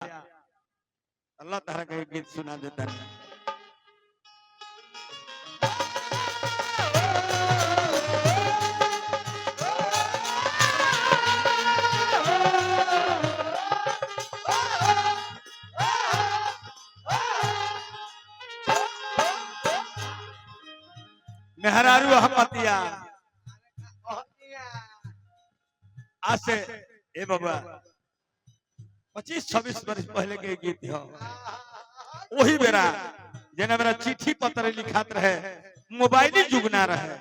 अल्लाह तारा का एक गीत सुना देता है। मेहरारू अहमतिया आज से ए बाबा 25-26 वर्ष पहले के गीत हो वही बेरा जेना मेरा चिट्ठी पत्र लिखात रहे मोबाइल युग ना रहे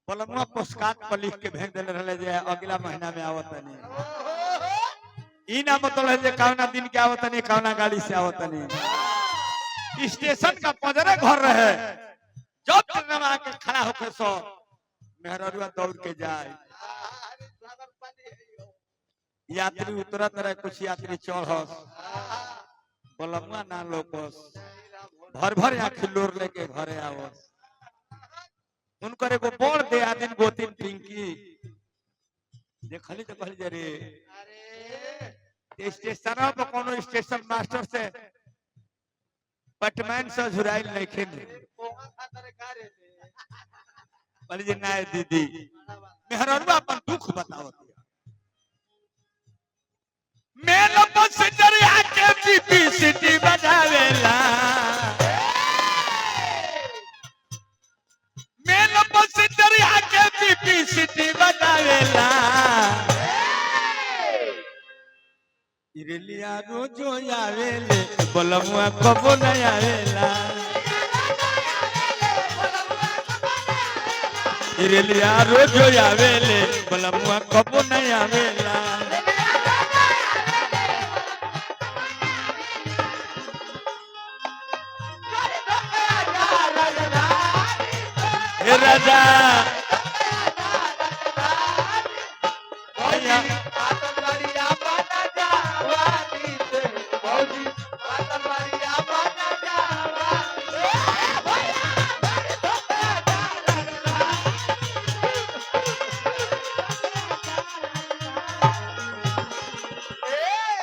पलमा पोस्टकार्ड पर लिख के भेज देले रहे जे अगला महीना में आवत नहीं ई ना मतलब जे कौना दिन के आवत नहीं कौना गाड़ी से आवत नहीं स्टेशन का पजरे घर रहे जब ट्रेन आके खड़ा होके सो मेहरारू दौड़ के जाए यात्री उतरत रहे कुछ यात्री चढ़स बलमुआ ना लोकस भर भर आँख लोर लेके घरे आवस उनकर एगो बड़ दे आदिन गोतिन पिंकी देखली तो कहली रे स्टेशन पर कोनो स्टेशन मास्टर से पटमैन से झुराइल नहीं खेल कहली जी ना दीदी मेहरारू अपन दुख बताओ मेला पैसेंजर आके बीपी सिटी बजावेला मेला पैसेंजर आके बीपी सिटी बजावेला इरेलिया रोजो आवेले बलमुआ कबो न आवेला इरेलिया रोजो आवेले बलमुआ कबो न आवेला राजा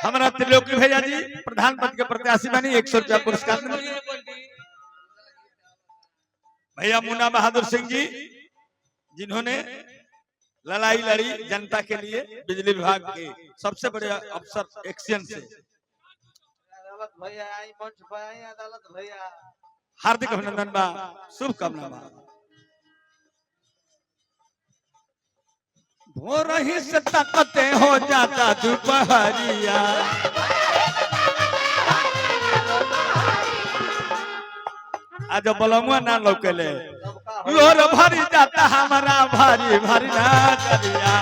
हमारा त्रिलोकी भैया जी प्रधान पद के प्रत्याशी बनी 100 रुपया पुरस्कार भैया मुन्ना बहादुर सिंह जी जिन्होंने लड़ाई लड़ी जनता के लिए बिजली विभाग के सबसे बड़े अफसर एक्शन से हार्दिक अभिनंदन बा शुभकामना बा भोर ही से ताकते हो जाता दोपहरिया आज बलमुआ ना लौकेले लोर भरी जाता हमारा भारी भारी ना चलिया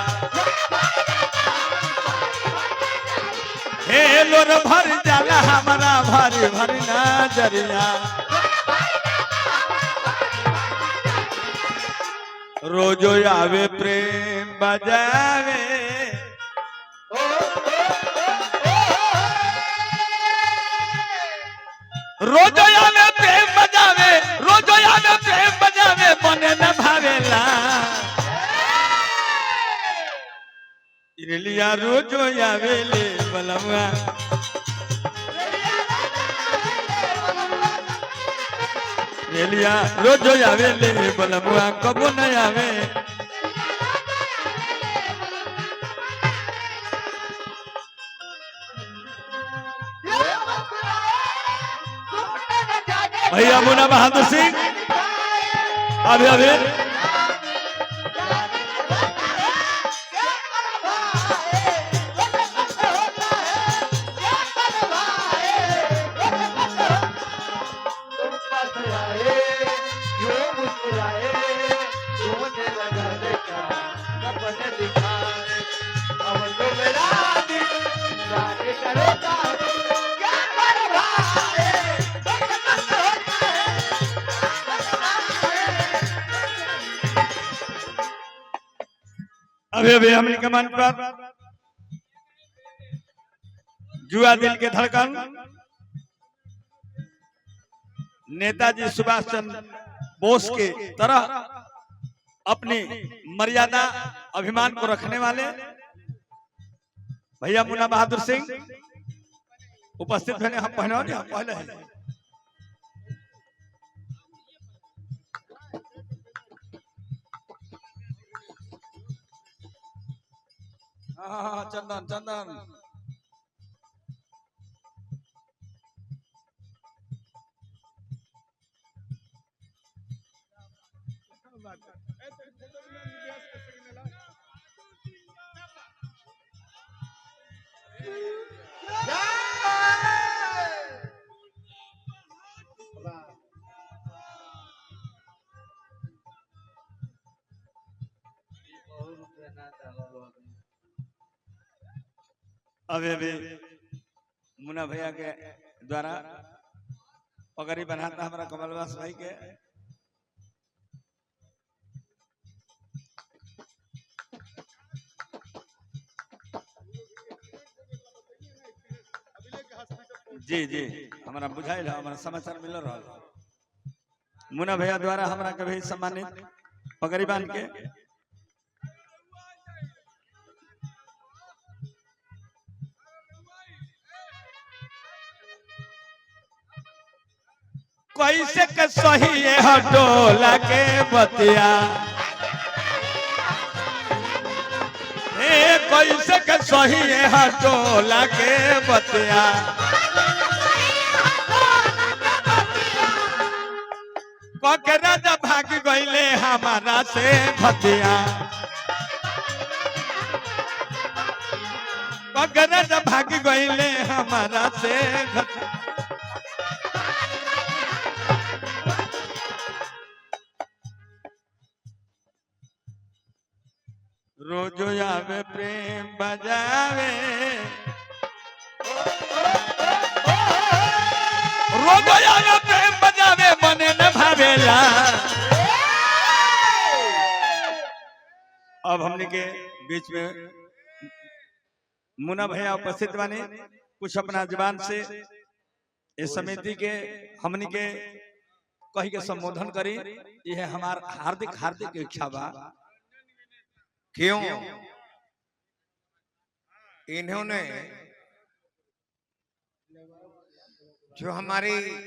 हे लोर भर जाला हमारा भारी भारी ना जरिया रोजो आवे प्रेम बजावे रोजो आवे प्रेम बजावे रोजो आवे प्रेम बजावे बने न भावेला इरेलिया रोजो आवे ले बलमुआ इरेलिया रोजो आवे ले बलमुआ कबो न आवे भैया मुन्ना बहादुर सिंह अभी अभी अभी हमने के मन पर जुआ दिल के धड़कन नेताजी सुभाष चंद्र बोस के तरह अपनी मर्यादा अभिमान को रखने वाले भैया मुन्ना बहादुर सिंह उपस्थित होने हम पहले हम पहले हैं। हाँ चंदन चंदन अभी अभी मुन्ना भैया के द्वारा पगड़ी बनाता हमारा कमलवास भाई के जी जी हमारा बुझाइल हमारा समाचार मिल रहा मुन्ना भैया द्वारा हमारा कभी सम्मानित पगड़ी बांध के कैसे के सही है हटोला के बतिया कैसे के सही है हटोला के बतिया के राजा भाग गईले हमारा से भतिया के राजा भाग गईले हमारा से भतिया रोज आवे प्रेम बजावे रोज आवे प्रेम बजावे मने न भावेला। अब हमने के बीच में मुन्ना भैया उपस्थित बने कुछ अपना जुबान से इस समिति के हमने के कही के संबोधन करी यह हमार हार्दिक हार्दिक इच्छा बा। क्यों इन्होंने जो हमारी